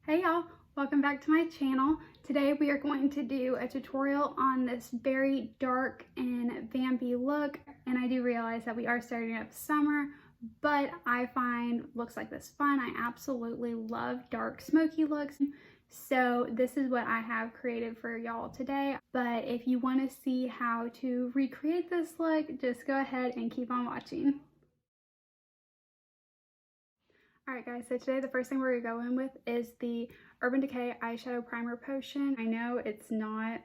Hey y'all, welcome back to my channel. Today we are going to do a tutorial on this very dark and vampy look. And I do realize that we are starting up summer, but I find looks like this fun. I absolutely love dark smoky looks. So this is what I have created for y'all today. But if you want to see how to recreate this look, just go ahead and keep on watching. Alright guys, so today the first thing we're going to go in with is the Urban Decay Eyeshadow Primer Potion. I know it's not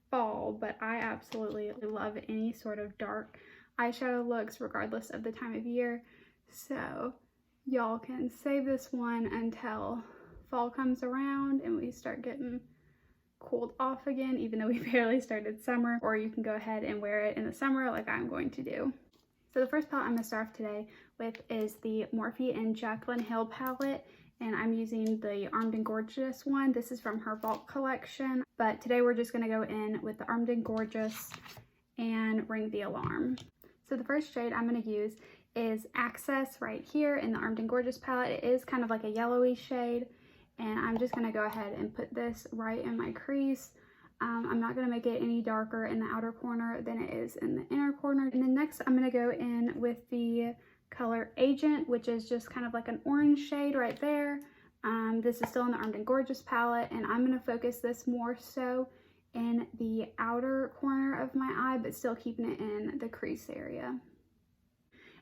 fall, but I absolutely love any sort of dark eyeshadow looks regardless of the time of year. So y'all can save this one until fall comes around and we start getting cooled off again, even though we barely started summer, or you can go ahead and wear it in the summer like I'm going to do. So the first palette I'm going to start off today with is the Morphe and Jaclyn Hill palette, and I'm using the Armed and Gorgeous one. This is from her Vault collection, but today we're just going to go in with the Armed and Gorgeous and Ring the Alarm. So the first shade I'm going to use is Access right here in the Armed and Gorgeous palette. It is kind of like a yellowy shade, and I'm just going to go ahead and put this right in my crease. I'm not going to make it any darker in the outer corner than it is in the inner corner. And then next I'm going to go in with the color Agent, which is just kind of like an orange shade right there. This is still in the Armed and Gorgeous palette, and I'm going to focus this more so in the outer corner of my eye, but still keeping it in the crease area.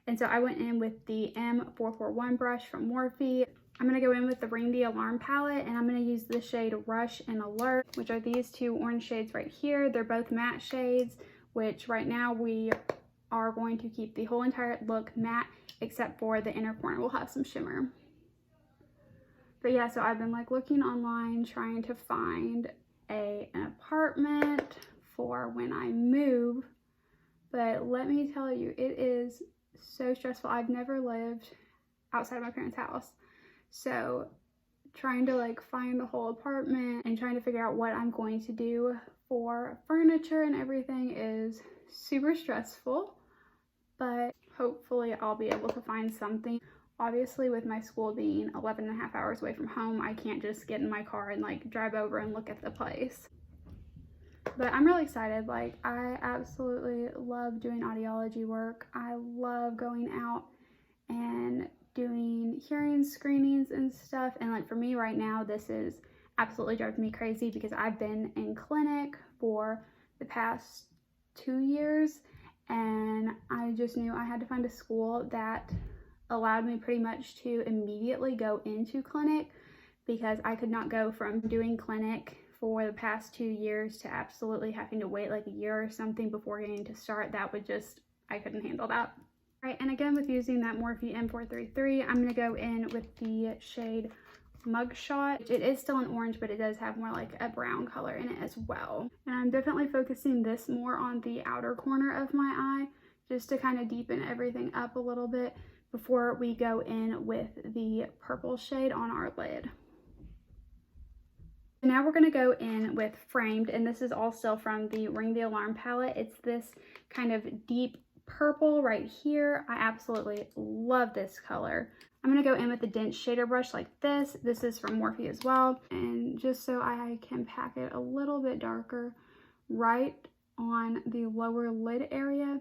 And so I went in with the M441 brush from Morphe. I'm going to go in with the Ring the Alarm palette, and I'm going to use the shade Rush and Alert, which are these two orange shades right here. They're both matte shades, which right now we are going to keep the whole entire look matte, except for the inner corner will have some shimmer. But yeah, so I've been like looking online trying to find an apartment for when I move, but let me tell you, it is so stressful. I've never lived outside of my parents' house. So trying to like find the whole apartment and trying to figure out what I'm going to do for furniture and everything is super stressful, but hopefully I'll be able to find something. Obviously with my school being 11.5 hours away from home, I can't just get in my car and like drive over and look at the place. But I'm really excited. Like, I absolutely love doing audiology work. I love going out and doing hearing screenings and stuff, and like for me right now this is absolutely driving me crazy because I've been in clinic for the past 2 years, and I just knew I had to find a school that allowed me pretty much to immediately go into clinic, because I could not go from doing clinic for the past 2 years to absolutely having to wait like a year or something before getting to start. That would just, I couldn't handle that. Right, and again with using that Morphe M433, I'm going to go in with the shade Mugshot. It is still an orange, but it does have more like a brown color in it as well. And I'm definitely focusing this more on the outer corner of my eye, just to kind of deepen everything up a little bit before we go in with the purple shade on our lid. Now we're going to go in with Framed, and this is all still from the Ring the Alarm palette. It's this kind of deep purple right here. I absolutely love this color. I'm going to go in with the dense shader brush like this. This is from Morphe as well, and just so I can pack it a little bit darker right on the lower lid area.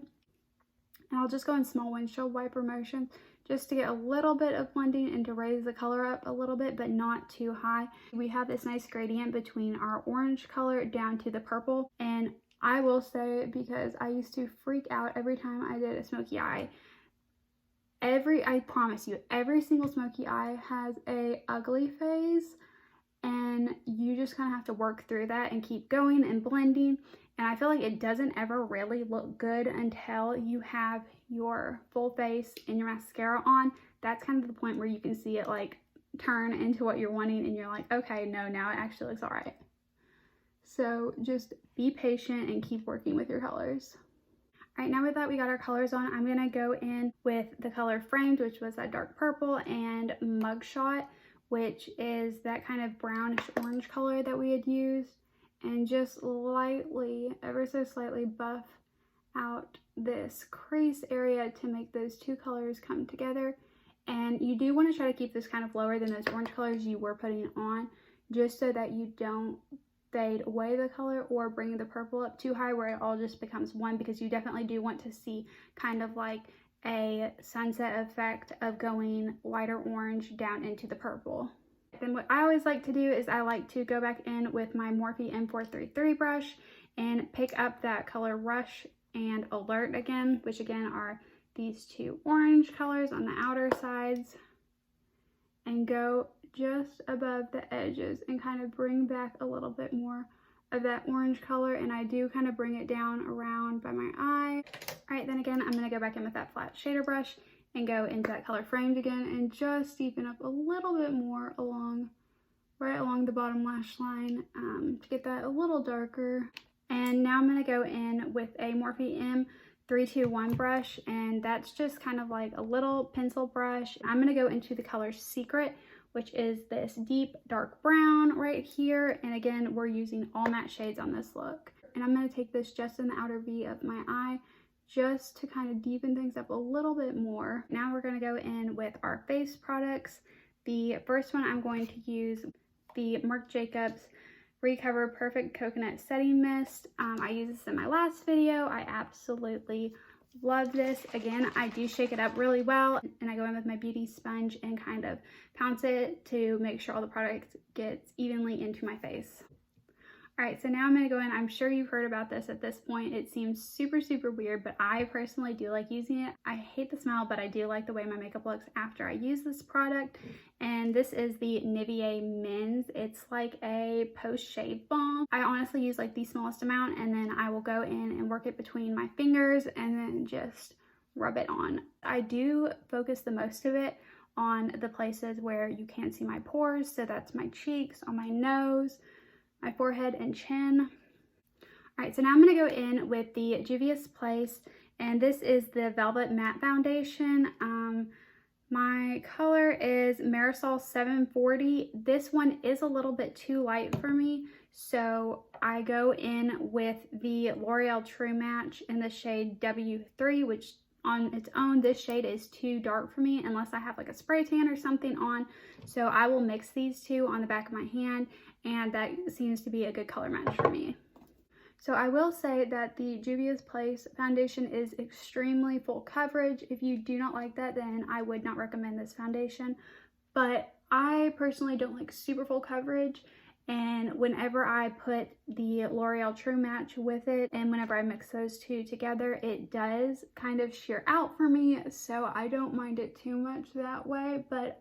And I'll just go in small windshield wiper motion just to get a little bit of blending and to raise the color up a little bit, but not too high. We have this nice gradient between our orange color down to the purple, and I will say, because I used to freak out every time I did a smoky eye. I promise you, every single smoky eye has a ugly phase, and you just kind of have to work through that and keep going and blending. And I feel like it doesn't ever really look good until you have your full face and your mascara on. That's kind of the point where you can see it like turn into what you're wanting, and you're like, okay, no, now it actually looks all right. So just be patient and keep working with your colors. All right, now with that we got our colors on, I'm gonna go in with the color Framed, which was that dark purple, and Mugshot, which is that kind of brownish orange color that we had used, and just lightly, ever so slightly, buff out this crease area to make those two colors come together And you do want to try to keep this kind of lower than those orange colors you were putting on, just so that you don't fade away the color or bring the purple up too high where it all just becomes one, because you definitely do want to see kind of like a sunset effect of going lighter orange down into the purple. Then what I always like to do is I like to go back in with my Morphe M433 brush and pick up that color Rush and Alert again, which again are these two orange colors on the outer sides, and go just above the edges and kind of bring back a little bit more of that orange color, and I do kind of bring it down around by my eye. All right, then again, I'm going to go back in with that flat shader brush and go into that color Framed again and just deepen up a little bit more right along the bottom lash line to get that a little darker. And now I'm going to go in with a Morphe M321 brush, and that's just kind of like a little pencil brush. I'm going to go into the color Secret, which is this deep dark brown right here. And again, we're using all matte shades on this look. And I'm going to take this just in the outer V of my eye, just to kind of deepen things up a little bit more. Now we're going to go in with our face products. The first one I'm going to use the Marc Jacobs Recover Perfect Coconut Setting Mist. I used this in my last video. I absolutely love this. Again, I do shake it up really well, and I go in with my beauty sponge and kind of pounce it to make sure all the product gets evenly into my face. All right, so now I'm going to go in. I'm sure you've heard about this at this point. It seems super, super weird, but I personally do like using it. I hate the smell, but I do like the way my makeup looks after I use this product. And this is the Nivea Men's. It's like a post-shave balm. I honestly use like the smallest amount, and then I will go in and work it between my fingers and then just rub it on. I do focus the most of it on the places where you can't see my pores. So that's my cheeks, on my nose, my forehead and chin. All right, so now I'm going to go in with the Juvia's Place, and this is the Velvet Matte Foundation. My color is Marisol 740. This one is a little bit too light for me, so I go in with the L'Oreal True Match in the shade W3, which on its own, this shade is too dark for me unless I have like a spray tan or something on. So I will mix these two on the back of my hand, and that seems to be a good color match for me. So I will say that the Juvia's Place foundation is extremely full coverage. If you do not like that, then I would not recommend this foundation. But I personally don't like super full coverage. And whenever I put the L'Oreal True Match with it, and whenever I mix those two together, it does kind of sheer out for me. So I don't mind it too much that way. But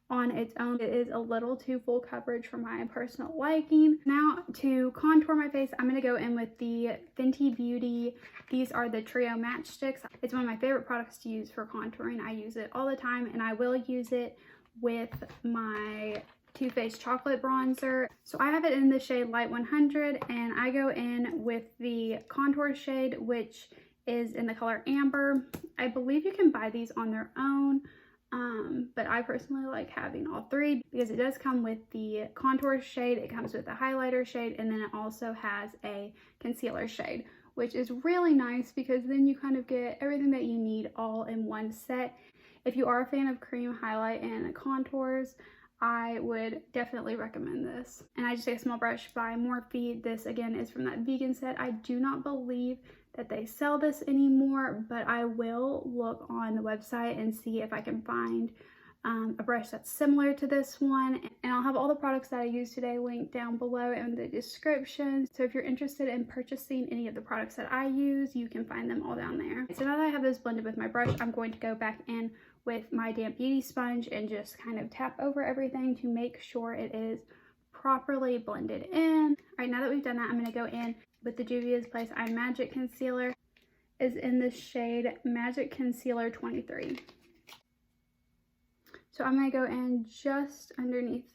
on its own, it is a little too full coverage for my personal liking. Now to contour my face, I'm going to go in with the Fenty Beauty. These are the Trio Matchsticks. It's one of my favorite products to use for contouring. I use it all the time, and I will use it with my Too Faced Chocolate Bronzer. So I have it in the shade Light 100, and I go in with the contour shade, which is in the color Amber. I believe you can buy these on their own. But I personally like having all three because it does come with the contour shade, it comes with the highlighter shade, and then it also has a concealer shade, which is really nice because then you kind of get everything that you need all in one set. If you are a fan of cream highlight and contours, I would definitely recommend this. And I just take a small brush by Morphe. This again is from that vegan set. I do not believe that they sell this anymore, but I will look on the website and see if I can find a brush that's similar to this one. And I'll have all the products that I use today linked down below in the description. So if you're interested in purchasing any of the products that I use, you can find them all down there. So now that I have those blended with my brush, I'm going to go back in with my damp beauty sponge and just kind of tap over everything to make sure it is properly blended in. All right, now that we've done that, I'm going to go in with the Juvia's Place Eye Magic Concealer. Is in the shade Magic Concealer 23. So I'm going to go in just underneath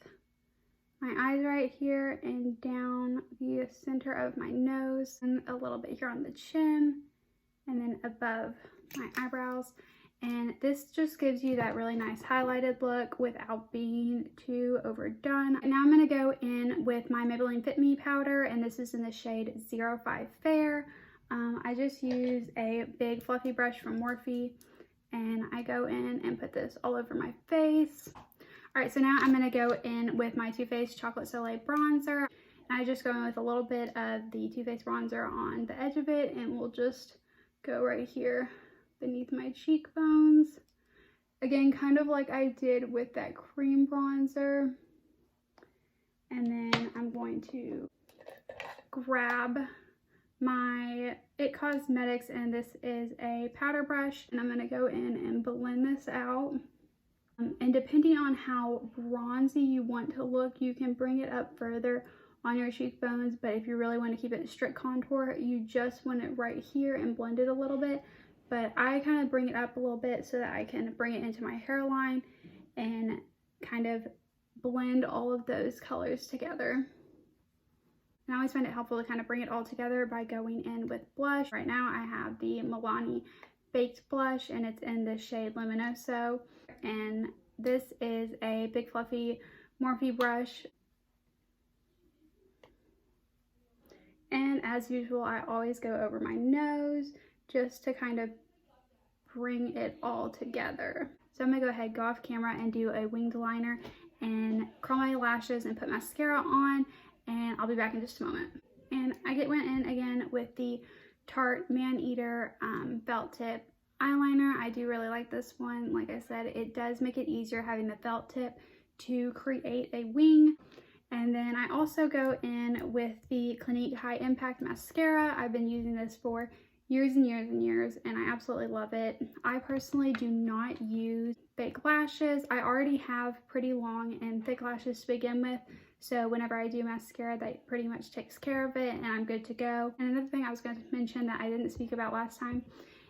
my eyes right here and down the center of my nose and a little bit here on the chin and then above my eyebrows. And this just gives you that really nice highlighted look without being too overdone. And now I'm going to go in with my Maybelline Fit Me powder, and this is in the shade 05 Fair. I just use a big fluffy brush from Morphe, and I go in and put this all over my face. All right, so now I'm gonna go in with my Too Faced Chocolate Soleil bronzer. I just go in with a little bit of the Too Faced bronzer on the edge of it, and we'll just go right here beneath my cheekbones. Again, kind of like I did with that cream bronzer. And then I'm going to grab my It Cosmetics, and this is a powder brush, and I'm going to go in and blend this out. And depending on how bronzy you want to look, you can bring it up further on your cheekbones, but if you really want to keep it strict contour, you just want it right here and blend it a little bit. But I kind of bring it up a little bit so that I can bring it into my hairline and kind of blend all of those colors together. And I always find it helpful to kind of bring it all together by going in with blush. Right now I have the Milani Baked Blush, and it's in the shade Luminoso. And this is a big fluffy Morphe brush. And as usual, I always go over my nose just to kind of bring it all together. So I'm gonna go ahead, go off camera and do a winged liner and curl my lashes and put mascara on, and I'll be back in just a moment. And I went in again with the Tarte Maneater felt tip eyeliner. I do really like this one. Like I said, it does make it easier having the felt tip to create a wing. And then I also go in with the Clinique High Impact Mascara. I've been using this for years and years and years, and I absolutely love it. I personally do not use fake lashes. I already have pretty long and thick lashes to begin with, so whenever I do mascara, that pretty much takes care of it, and I'm good to go. And another thing I was going to mention that I didn't speak about last time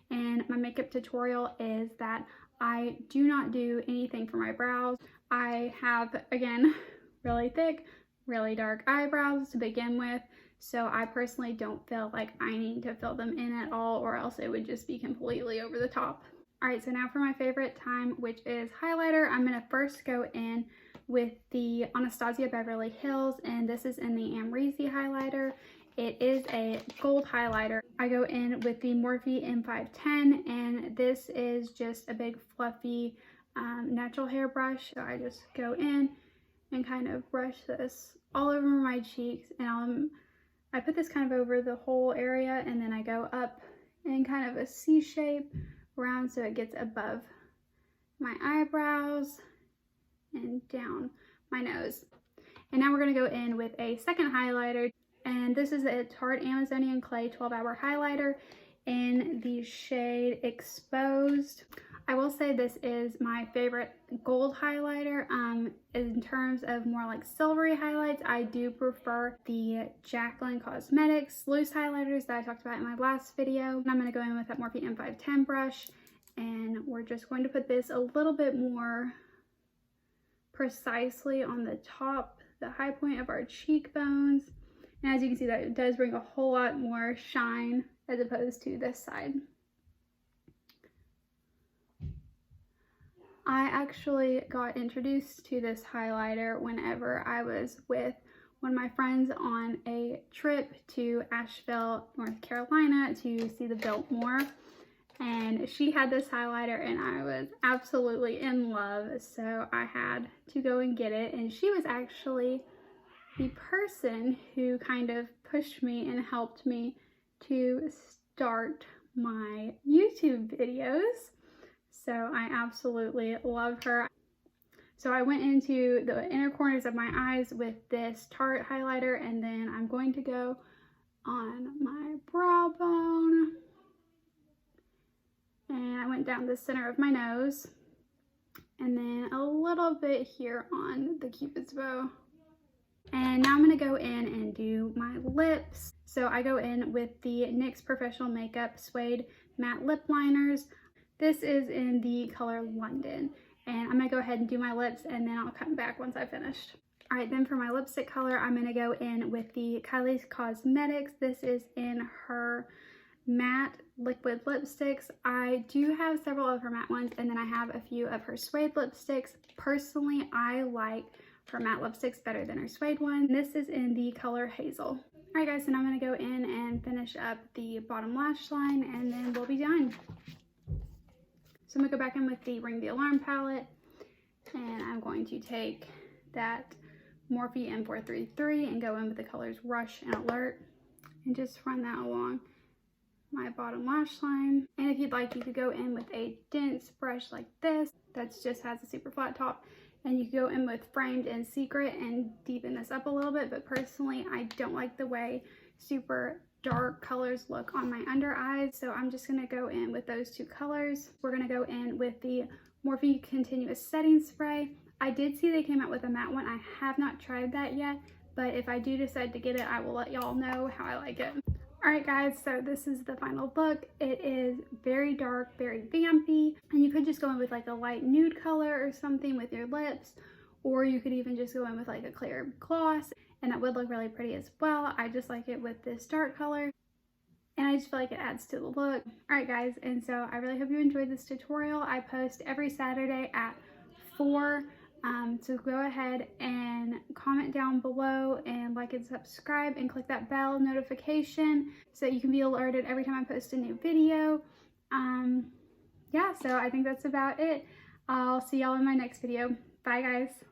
in my makeup tutorial is that I do not do anything for my brows. I have, again, really thick, really dark eyebrows to begin with, so I personally don't feel like I need to fill them in at all, or else it would just be completely over the top. Alright, so now for my favorite time, which is highlighter. I'm going to first go in with the Anastasia Beverly Hills, and this is in the Amrezy highlighter. It is a gold highlighter. I go in with the Morphe M510, and this is just a big fluffy natural hair brush. So I just go in and kind of brush this all over my cheeks, and I put this kind of over the whole area, and then I go up in kind of a C shape around so it gets above my eyebrows and down my nose. And now we're going to go in with a second highlighter, and this is a Tarte Amazonian Clay 12-Hour Highlighter in the shade Exposed. I will say this is my favorite gold highlighter. In terms of more like silvery highlights, I do prefer the Jaclyn Cosmetics loose highlighters that I talked about in my last video. And I'm going to go in with that Morphe M510 brush, and we're just going to put this a little bit more precisely on the top, the high point of our cheekbones. And as you can see, that it does bring a whole lot more shine as opposed to this side. I actually got introduced to this highlighter whenever I was with one of my friends on a trip to Asheville, North Carolina to see the Biltmore. And she had this highlighter and I was absolutely in love, so I had to go and get it. And she was actually the person who kind of pushed me and helped me to start my YouTube videos. So I absolutely love her. So I went into the inner corners of my eyes with this Tarte highlighter, and then I'm going to go on my brow bone. And I went down the center of my nose, and then a little bit here on the Cupid's bow. And now I'm going to go in and do my lips. So I go in with the NYX Professional Makeup Suede Matte Lip Liners. This is in the color London, and I'm going to go ahead and do my lips, and then I'll come back once I've finished. Alright, then for my lipstick color, I'm going to go in with the Kylie Cosmetics. This is in her matte liquid lipsticks. I do have several of her matte ones, and then I have a few of her suede lipsticks. Personally, I like her matte lipsticks better than her suede one. This is in the color Hazel. Alright guys, and I'm going to go in and finish up the bottom lash line, and then we'll be done. So I'm gonna go back in with the Ring the Alarm palette, and I'm going to take that Morphe M433 and go in with the colors Rush and Alert and just run that along my bottom lash line. And if you'd like, you could go in with a dense brush like this that just has a super flat top, and you could go in with Framed and Secret and deepen this up a little bit. But personally, I don't like the way super dark colors look on my under eyes, so I'm just gonna go in with those two colors. We're gonna go in with the Morphe Continuous Setting Spray. I did see they came out with a matte one. I have not tried that yet, but if I do decide to get it, I will let y'all know how I like it. Alright guys, so this is the final look. It is very dark, very vampy, and you could just go in with like a light nude color or something with your lips, or you could even just go in with like a clear gloss, and that would look really pretty as well. I just like it with this dark color, and I just feel like it adds to the look. Alright guys, and so I really hope you enjoyed this tutorial. I post every Saturday at 4. So go ahead and comment down below and like and subscribe and click that bell notification so that you can be alerted every time I post a new video. Yeah, so I think that's about it. I'll see y'all in my next video. Bye guys.